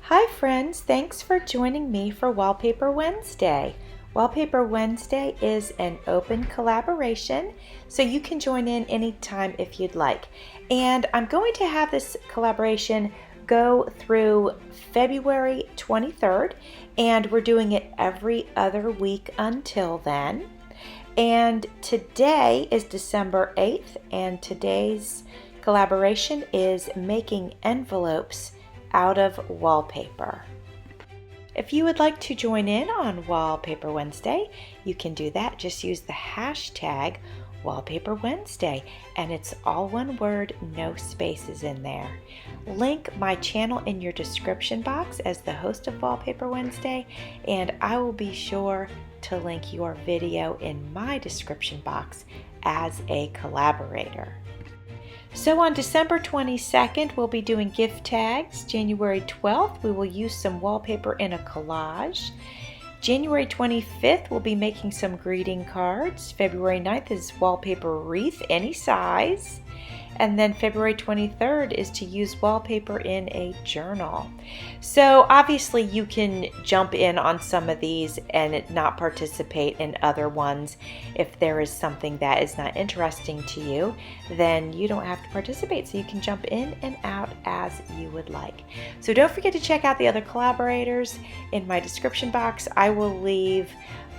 Hi friends, thanks for joining me for Wallpaper Wednesday. Wallpaper Wednesday is an open collaboration, so you can join in anytime if you'd like. And I'm going to have this collaboration go through February 23rd, and we're doing it every other week until then. And today is December 8th, and today's collaboration is making envelopes out of wallpaper. If you would like to join in on Wallpaper Wednesday, you can do that. Just use the hashtag Wallpaper Wednesday, and it's all one word, no spaces in there. Link my channel in your description box as the host of Wallpaper Wednesday, and I will be sure to link your video in my description box as a collaborator. So on December 22nd, we'll be doing gift tags. January 12th, we will use some wallpaper in a collage. January 25th, we'll be making some greeting cards. February 9th is Wallpaper Wreath, any size. And then February 23rd is to use wallpaper in a journal. So obviously you can jump in on some of these and not participate in other ones. If there is something that is not interesting to you, then you don't have to participate. So you can jump in and out as you would like. So don't forget to check out the other collaborators in my description box. I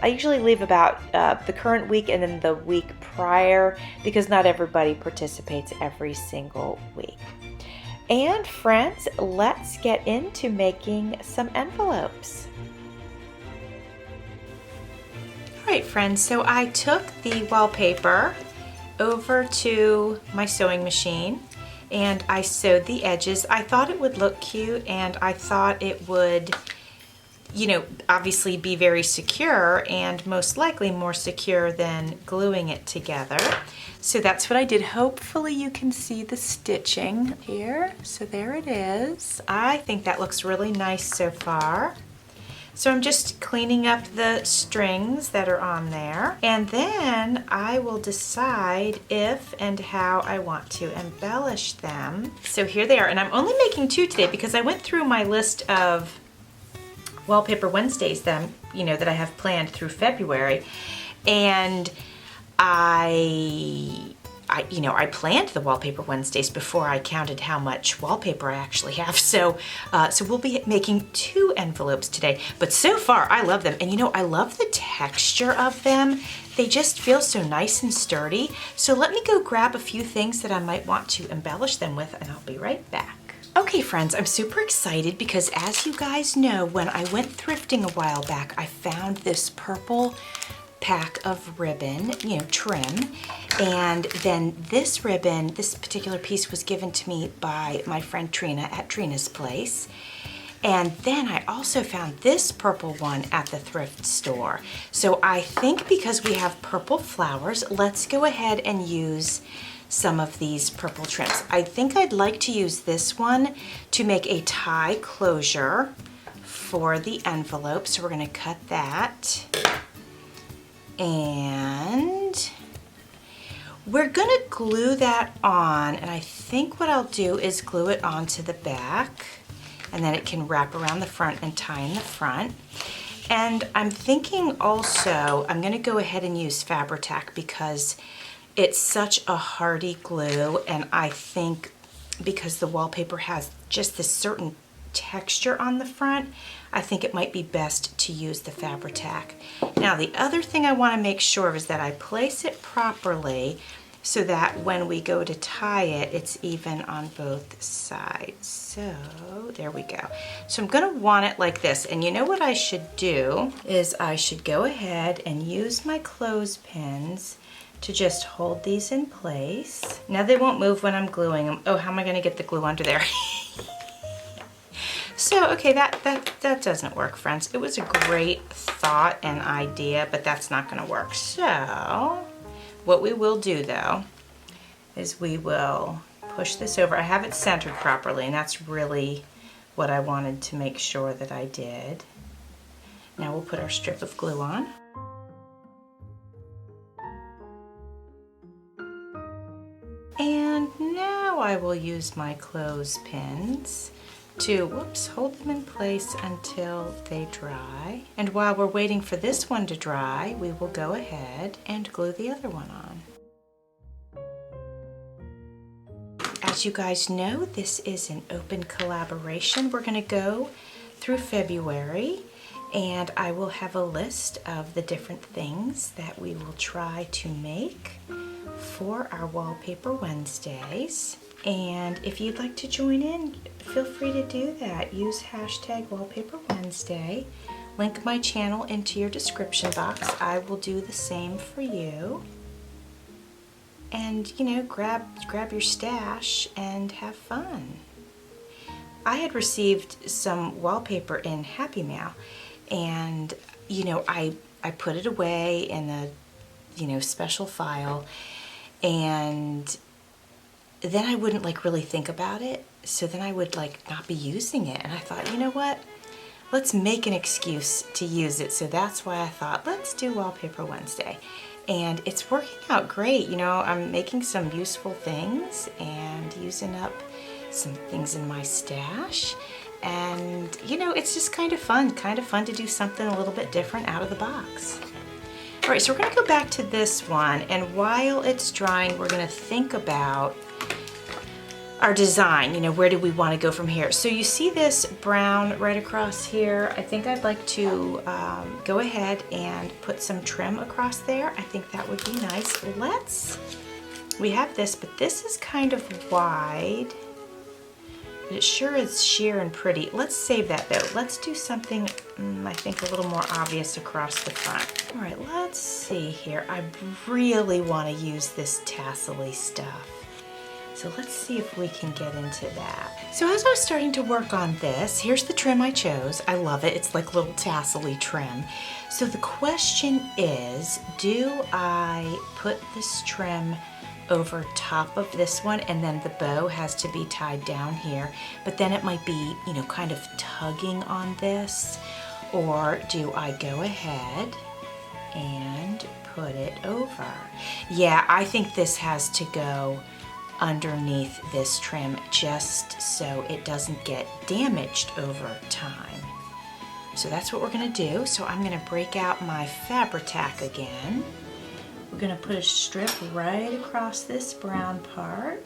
usually leave about the current week and then the week prior because not everybody participates every single week. And friends, let's get into making some envelopes. All right, friends, so I took the wallpaper over to my sewing machine and I sewed the edges. I thought it would look cute and I thought it would, obviously be very secure and most likely more secure than gluing it together. So that's what I did. Hopefully you can see the stitching here. So there it is. I think that looks really nice so far. So I'm just cleaning up the strings that are on there, and then I will decide if and how I want to embellish them. So here they are, and I'm only making 2 today because I went through my list of Wallpaper Wednesdays that I have planned through February, and I planned the Wallpaper Wednesdays before I counted how much wallpaper I actually have. So we'll be making 2 envelopes today. But so far, I love them, and I love the texture of them. They just feel so nice and sturdy. So let me go grab a few things that I might want to embellish them with, and I'll be right back. Okay friends, I'm super excited because as you guys know, when I went thrifting a while back, I found this purple pack of ribbon, trim, and then this ribbon, this particular piece was given to me by my friend Trina at Trina's Place. And then I also found this purple one at the thrift store. So I think because we have purple flowers, let's go ahead and use some of these purple trims. I think I'd like to use this one to make a tie closure for the envelope. So we're gonna cut that. And we're gonna glue that on. And I think what I'll do is glue it onto the back, and then it can wrap around the front and tie in the front. And I'm thinking also, I'm gonna go ahead and use Fabri-Tac because it's such a hardy glue, and I think because the wallpaper has just this certain texture on the front, I think it might be best to use the Fabri-Tac. Now the other thing I want to make sure of is that I place it properly so that when we go to tie it, it's even on both sides. So there we go. So I'm going to want it like this, and you know what I should do is I should go ahead and use my clothespins to just hold these in place. Now they won't move when I'm gluing them. Oh, how am I going to get the glue under there? So, okay, that doesn't work, friends. It was a great thought and idea, but that's not going to work. So what we will do though is we will push this over. I have it centered properly, and that's really what I wanted to make sure that I did. Now we'll put our strip of glue on. And now I will use my clothespins to, whoops, hold them in place until they dry. And while we're waiting for this one to dry, we will go ahead and glue the other one on. As you guys know, this is an open collaboration. We're gonna go through February, and I will have a list of the different things that we will try to make for our Wallpaper Wednesdays. And if you'd like to join in, feel free to do that. Use hashtag Wallpaper Wednesday. Link my channel into your description box. I will do the same for you. And, you know, grab your stash and have fun. I had received some wallpaper in Happy Mail, and, you know, I put it away in a, you know, special file, and then I wouldn't like really think about it, so then I would like not be using it. And I thought, you know what, let's make an excuse to use it. So that's why I thought, let's do Wallpaper Wednesday. And it's working out great. You know, I'm making some useful things and using up some things in my stash. And, you know, it's just kind of fun to do something a little bit different out of the box. All right, so we're gonna go back to this one, and while it's drying, we're gonna think about our design. You know, where do we want to go from here? So you see this brown right across here. I think I'd like to go ahead and put some trim across there. I think that would be nice. We have this, but this is kind of wide. But it sure is sheer and pretty. Let's save that though. Let's do something, I think, a little more obvious across the front. All right, let's see here. I really want to use this tassel-y stuff. So let's see if we can get into that. So as I was starting to work on this, here's the trim I chose. I love it. It's like little tassel-y trim. So the question is, do I put this trim over top of this one, and then the bow has to be tied down here, but then it might be, you know, kind of tugging on this? Or do I go ahead and put it over? Yeah, I think this has to go underneath this trim just so it doesn't get damaged over time. So that's what we're gonna do. So I'm gonna break out my Fabri-Tac again. We're gonna put a strip right across this brown part.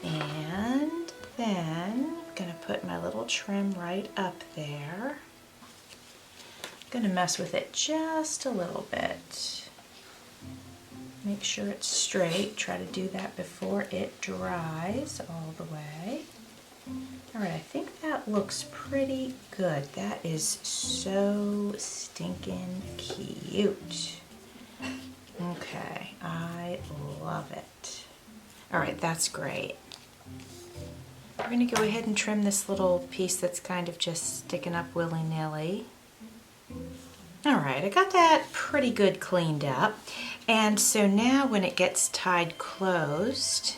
And then I'm gonna put my little trim right up there. I'm gonna mess with it just a little bit. Make sure it's straight. Try to do that before it dries all the way. All right, I think that looks pretty good. That is so stinking cute. Okay, I love it. All right, that's great. We're gonna go ahead and trim this little piece that's kind of just sticking up willy-nilly. All right, I got that pretty good cleaned up. And so now when it gets tied closed,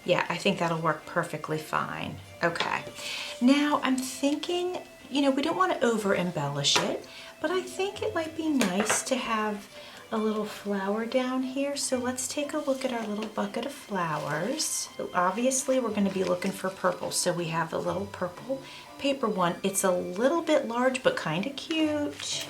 yeah, I think that'll work perfectly fine. Okay, now I'm thinking, you know, we don't want to over embellish it, but I think it might be nice to have a little flower down here. So let's take a look at our little bucket of flowers. Obviously we're going to be looking for purple, so we have the little purple paper one. It's a little bit large but kind of cute.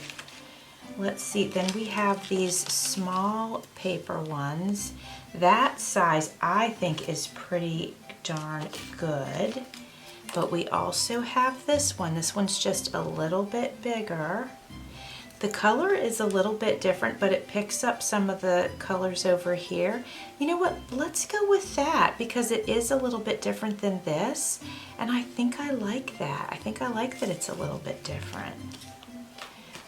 Let's see, then we have these small paper ones. That size I think is pretty darn good, but we also have this one. This one's just a little bit bigger. The color is a little bit different, but it picks up some of the colors over here. You know what, let's go with that because it is a little bit different than this, and I think I like that. I think I like that it's a little bit different.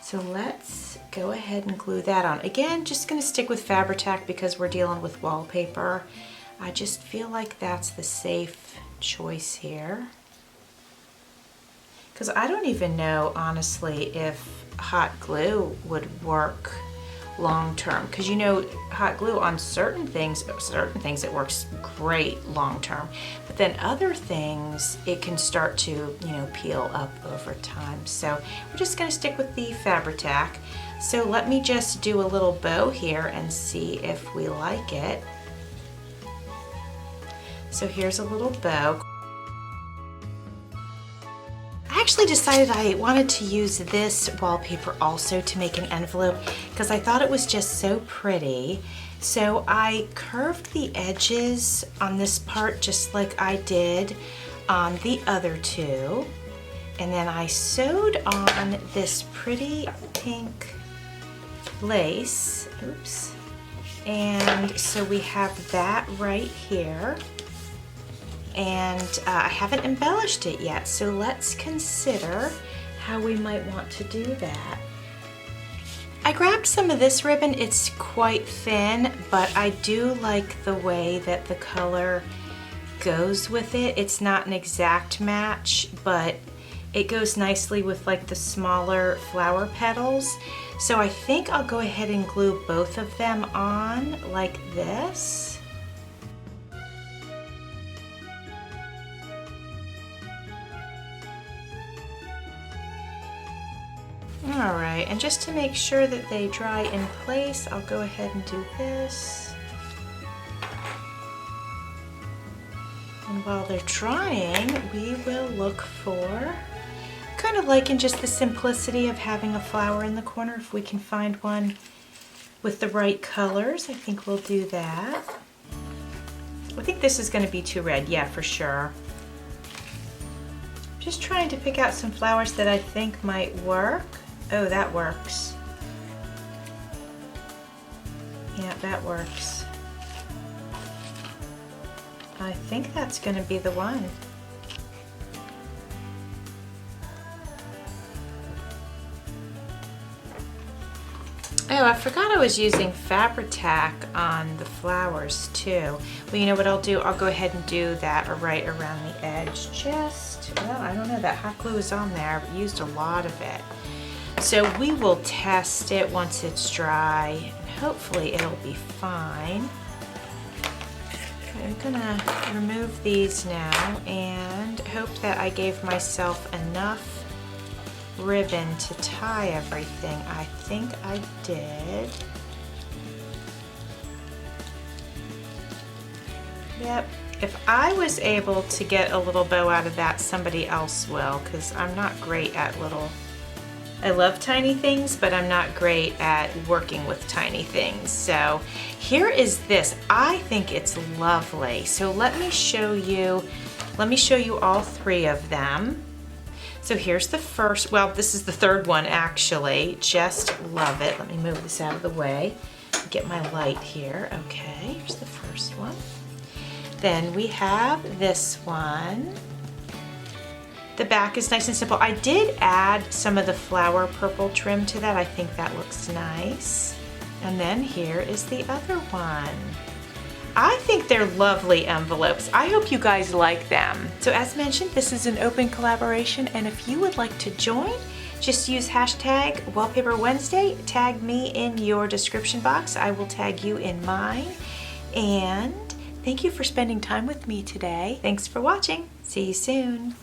So let's go ahead and glue that on. Again, just gonna stick with Fabri-Tac because we're dealing with wallpaper. I just feel like that's the safe choice here. Because I don't even know, honestly, if hot glue would work long term. Because you know, hot glue on certain things it works great long term. But then other things, it can start to, you know, peel up over time. So we're just gonna stick with the Fabri-Tac. So let me just do a little bow here and see if we like it. So here's a little bow. I actually decided I wanted to use this wallpaper also to make an envelope because I thought it was just so pretty. So I curved the edges on this part just like I did on the other two. And then I sewed on this pretty pink lace. Oops. And so we have that right here. And I haven't embellished it yet, so let's consider how we might want to do that. I grabbed some of this ribbon. It's quite thin, but I do like the way that the color goes with it. It's not an exact match, but it goes nicely with like the smaller flower petals. So I think I'll go ahead and glue both of them on like this. All right, and just to make sure that they dry in place, I'll go ahead and do this. And while they're drying, we will look for, kind of liking just the simplicity of having a flower in the corner. If we can find one with the right colors, I think we'll do that. I think this is going to be too red, yeah, for sure. Just trying to pick out some flowers that I think might work. Oh, that works. Yeah, that works. I think that's going to be the one. Oh, I forgot I was using Fabri-Tac on the flowers too. Well, you know what I'll do? I'll go ahead and do that right around the edge. Just, well, I don't know, that hot glue is on there. I've used a lot of it. So we will test it once it's dry, and hopefully it'll be fine. I'm gonna remove these now and hope that I gave myself enough ribbon to tie everything. I think I did. Yep. If I was able to get a little bow out of that, somebody else will, because I'm not great at little... I love tiny things, but I'm not great at working with tiny things. So here is this. I think it's lovely. So let me show you all three of them. So here's the first, well, this is the third one actually. Just love it. Let me move this out of the way. Get my light here. Okay, here's the first one. Then we have this one. The back is nice and simple. I did add some of the flower purple trim to that. I think that looks nice. And then here is the other one. I think they're lovely envelopes. I hope you guys like them. So as mentioned, this is an open collaboration, and if you would like to join, just use hashtag Wallpaper Wednesday. Tag me in your description box. I will tag you in mine. And thank you for spending time with me today. Thanks for watching. See you soon.